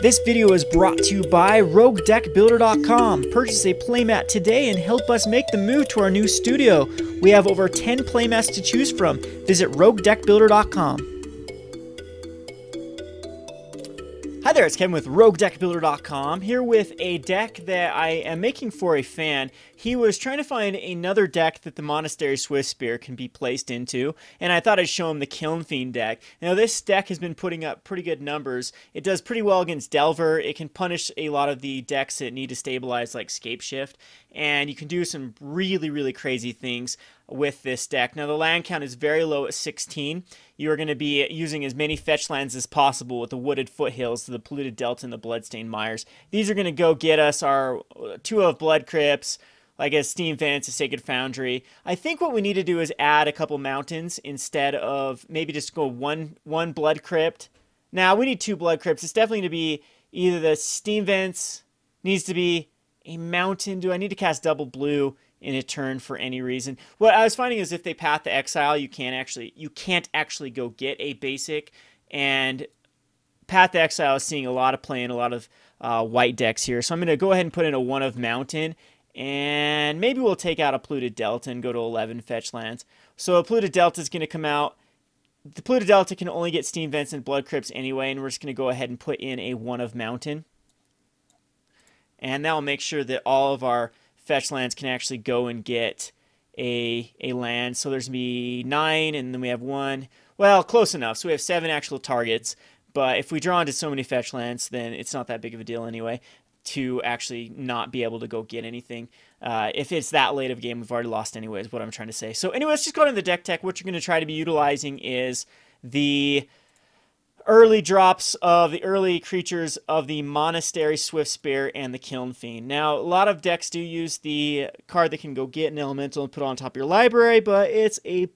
This video is brought to you by RogueDeckBuilder.com. Purchase a playmat today and help us make the move to our new studio. We have over 10 playmats to choose from. Visit RogueDeckBuilder.com. Hi there, it's Kevin with RogueDeckBuilder.com, here with a deck that I am making for a fan. He was trying to find another deck that the Monastery Swiftspear can be placed into, and I thought I'd show him the Fiend deck. Now, this deck has been putting up pretty good numbers. It does pretty well against Delver. It can punish a lot of the decks that need to stabilize, like Scapeshift, and you can do some really crazy things with this deck. Now, the land count is very low at 16. You are going to be using as many fetch lands as possible with the Wooded Foothills, the Polluted Delta, and the Bloodstained Mires. These are going to go get us our 2 of Blood Crypts, like a Steam Vents, a Sacred Foundry. I think what we need to do is add a couple mountains instead of maybe just go one Blood Crypt. Now, we need 2 Blood Crypts. It's definitely going to be either the Steam Vents, needs to be a mountain. Do I need to cast double blue in a turn for any reason? What I was finding is if they Path to Exile, you can't actually go get a basic, and Path to Exile is seeing a lot of play in a lot of white decks here. So I'm going to go ahead and put in a 1 of Mountain, and maybe we'll take out a Polluted Delta and go to 11 fetch lands. So a Polluted Delta is going to come out. The Polluted Delta can only get Steam Vents and Blood Crypts anyway, and we're just going to go ahead and put in a 1 of Mountain. And that will make sure that all of our fetch lands can actually go and get a land. So there's going to be 9, and then we have 1. Well, close enough. So we have 7 actual targets. But if we draw into so many fetch lands, then it's not that big of a deal anyway to actually not be able to go get anything. If it's that late of a game, we've already lost anyway, is what I'm trying to say. So anyway, let's just go to the deck tech. What you're going to try to be utilizing is the early drops of the early creatures of the Monastery Swiftspear and the Fiend. Now, a lot of decks do use the card that can go get an elemental and put it on top of your library, but it's a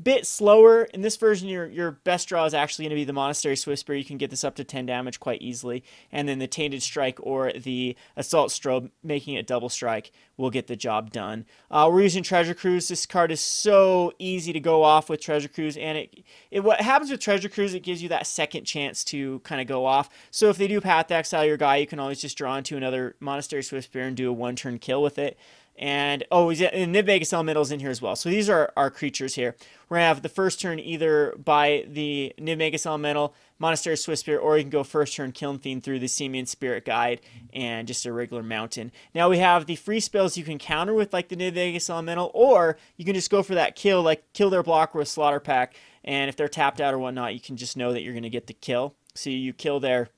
bit slower. In this version, your best draw is actually going to be the Monastery Swiftspear. You can get this up to 10 damage quite easily, and then the Tainted Strike or the Assault Strobe, making it double strike, will get the job done. We're using Treasure Cruise. This card is so easy to go off with Treasure Cruise, and what happens with Treasure Cruise, it gives you that second chance to kind of go off. So if they do Path to Exile your guy, you can always just draw into another Monastery Swiftspear and do a 1-turn kill with it. And Nivmagus Elemental's in here as well. So these are our creatures here. We're going to have the first turn either by the Nivmagus Elemental, Monastery Swiftspear, or you can go first turn Fiend through the Simian Spirit Guide and just a regular mountain. Now we have the free spells you can counter with, like the Nivmagus Elemental, or you can just go for that kill, like kill their blocker with Slaughter Pack, and if they're tapped out or whatnot, you can just know that you're going to get the kill. So you kill their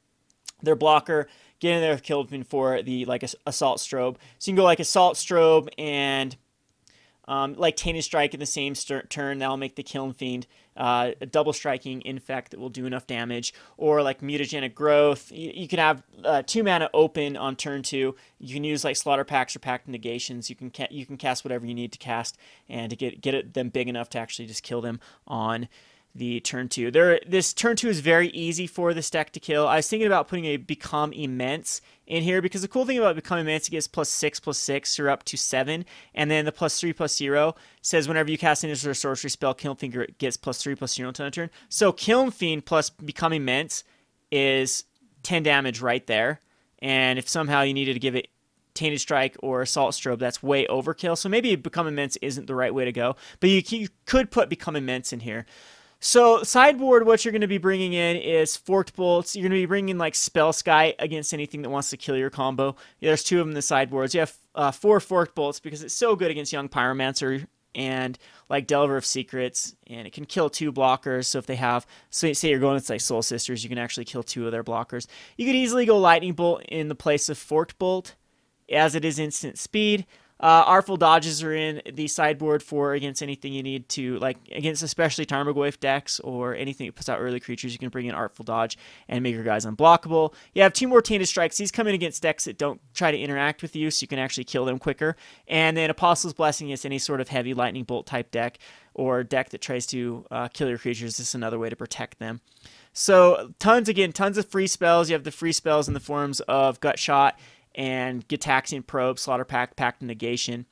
blocker, get in there with Fiend for the Assault Strobe. So you can go like Assault Strobe and like Tainted Strike in the same turn. That'll make the Fiend a double striking infect that will do enough damage. Or like Mutagenic Growth. You can have 2 mana open on turn 2. You can use like Slaughter Packs or Pact Negations. You can cast whatever you need to cast and to get them big enough to actually just kill them on the turn 2. This turn 2 is very easy for this deck to kill. I was thinking about putting a Become Immense in here, because the cool thing about Become Immense, it gets +6/+6, so you're up to 7, and then the +3/0 says whenever you cast an instant or sorcery spell, Fiend gets +3/0 until end turn. So Fiend plus Become Immense is 10 damage right there, and if somehow you needed to give it Tainted Strike or Assault Strobe, that's way overkill. So maybe Become Immense isn't the right way to go, but you could put Become Immense in here. So sideboard, what you're going to be bringing in is Forked Bolts. You're going to be bringing like Spell Sky against anything that wants to kill your combo. There's 2 of them in the sideboards. You have 4 Forked Bolts because it's so good against Young Pyromancer and like Delver of Secrets, and it can kill 2 blockers. So if they have, say you're going with like Soul Sisters, you can actually kill 2 of their blockers. You could easily go Lightning Bolt in the place of Forked Bolt, as it is instant speed. Artful Dodges are in the sideboard for against anything you need to, like against especially Tarmogoyf decks or anything that puts out early creatures. You can bring in Artful Dodge and make your guys unblockable. You have 2 more Tainted Strikes. These come in against decks that don't try to interact with you, so you can actually kill them quicker. And then Apostle's Blessing is any sort of heavy Lightning Bolt type deck or deck that tries to kill your creatures. This is another way to protect them. So tons of free spells. You have the free spells in the forms of Gut Shot and Gitaxian Probe, Slaughter Pact, Pact of Negation,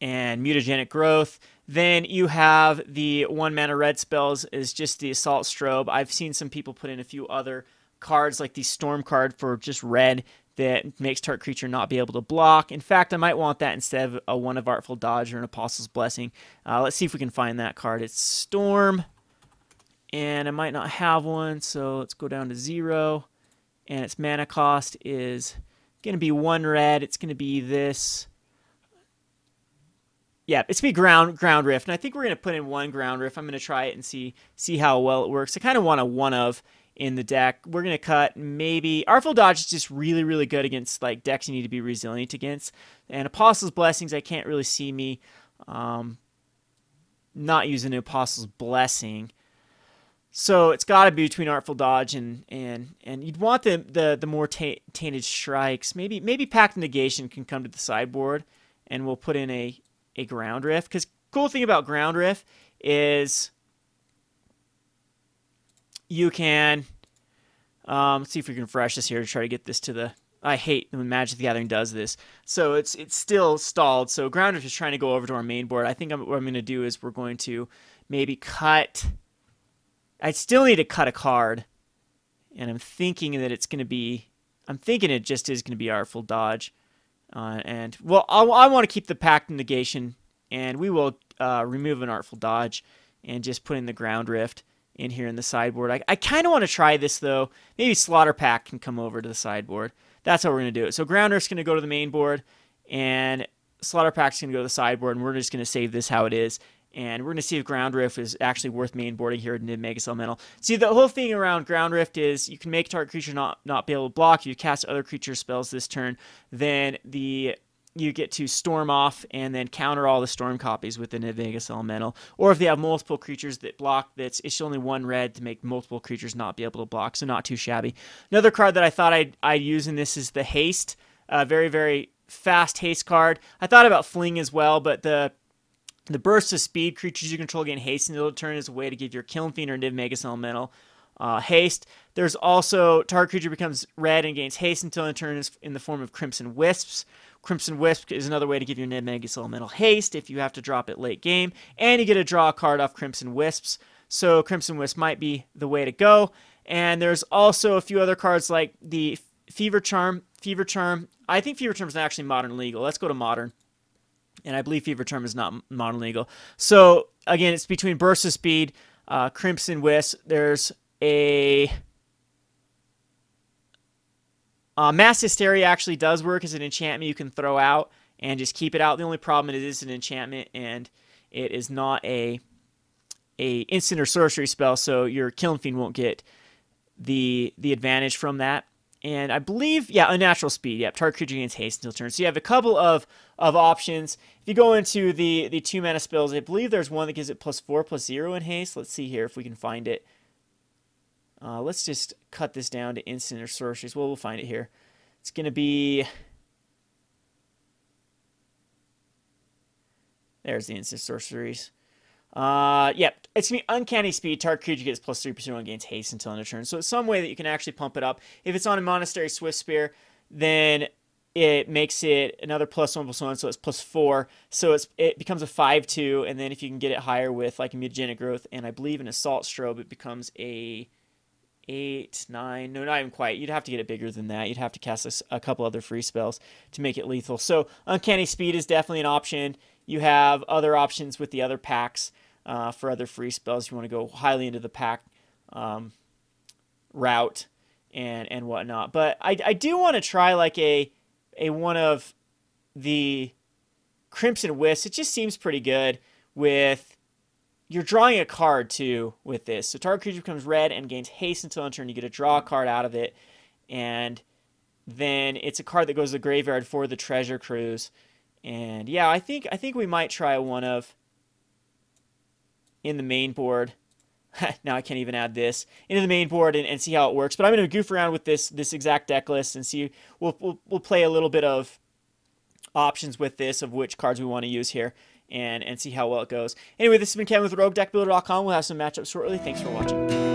and Mutagenic Growth. Then you have the 1 mana red spells is just the Assault Strobe. I've seen some people put in a few other cards like the Storm card for just red that makes target creature not be able to block. In fact, I might want that instead of a one of Artful Dodge or an Apostle's Blessing. Let's see if we can find that card. It's Storm, and I might not have one, so let's go down to 0. And its mana cost is going to be 1 red. It's going to be this. Yeah, it's going to be ground Rift, and I think we're going to put in 1 Ground Rift. I'm going to try it and see how well it works. I kind of want a 1 of in the deck. We're going to cut maybe... Artful Dodge is just really, really good against like decks you need to be resilient against. And Apostle's Blessings, I can't really see me not using an Apostle's Blessing. So it's got to be between Artful Dodge and you'd want the more Tainted Strikes. Maybe Pact Negation can come to the sideboard, and we'll put in a Ground Rift. Because cool thing about Ground Rift is you can let's see if we can refresh this here to try to get this to the... I hate when Magic the Gathering does this. So it's still stalled. So Ground Rift is trying to go over to our main board. I think what I'm going to do is we're going to maybe cut... I still need to cut a card. And I'm thinking that it's going to be... I'm thinking it just is going to be Artful Dodge. Well, I want to keep the Pact Negation, and we will remove an Artful Dodge and just put in the Ground Rift in here in the sideboard. I kind of want to try this, though. Maybe Slaughter Pact can come over to the sideboard. That's how we're going to do it. So Ground Rift's going to go to the main board, and Slaughter Pact's going to go to the sideboard, and we're just going to save this how it is. And we're going to see if Ground Rift is actually worth main boarding here at Nivmagus Elemental. See, the whole thing around Ground Rift is you can make target creature not be able to block. You cast other creature spells this turn. Then you get to storm off and then counter all the storm copies with the Nivmagus Elemental. Or if they have multiple creatures that block, it's only 1 red to make multiple creatures not be able to block. So not too shabby. Another card that I thought I'd use in this is the Haste. Very, very fast Haste card. I thought about Fling as well, but the burst of speed creatures you control gain haste until turn is a way to give your Kiln Fiend or Nivmagus Elemental haste. There's also target creature becomes red and gains haste until in turn is in the form of Crimson Wisps. Crimson Wisp is another way to give your Nivmagus Elemental haste if you have to drop it late game, and you get to draw a card off Crimson Wisps. So Crimson Wisp might be the way to go. And there's also a few other cards like the Fever Charm. I think Fever Charm is actually Modern legal. Let's go to Modern. And I believe Fever Charm is not Modern legal. So, again, it's between Burst of Speed, Crimson Wisp. There's a... Mass Hysteria actually does work as an enchantment you can throw out and just keep it out. The only problem is it is an enchantment, and it is not a instant or sorcery spell, so your Kiln Fiend won't get the advantage from that. And I believe, yeah, Unnatural Speed. Yep, target creature gains haste until turn. So you have a couple of options. If you go into the 2-mana spells, I believe there's one that gives it +4/+0 in haste. Let's see here if we can find it. Let's just cut this down to instant or sorceries. Well, we'll find it here. It's going to be... There's the instant sorceries. Yep, it's going to be Uncanny Speed. Target creature gets +3% and gains haste until end of turn. So it's some way that you can actually pump it up. If it's on a Monastery Swiftspear, then it makes it another +1/+1, so it's +4. So it becomes a 5/2, and then if you can get it higher with like a Mutagenic Growth, and I believe an Assault Strobe, it becomes a 8, 9, no, not even quite. You'd have to get it bigger than that. You'd have to cast a couple other free spells to make it lethal. So Uncanny Speed is definitely an option. You have other options with the other packs for other free spells. You want to go highly into the pack route and whatnot. But I do want to try like a one of the Crimson Wisps. It just seems pretty good with... You're drawing a card, too, with this. So target creature becomes red and gains haste until end turn. You get to draw a card out of it. And then it's a card that goes to the graveyard for the Treasure Cruise. And, yeah, I think we might try one of... in the main board. Now I can't even add this. Into the main board and see how it works. But I'm going to goof around with this exact deck list and see... We'll play a little bit of options with this of which cards we want to use here. And see how well it goes. Anyway, this has been Kevin with RogueDeckBuilder.com. We'll have some matchups shortly. Thanks for watching.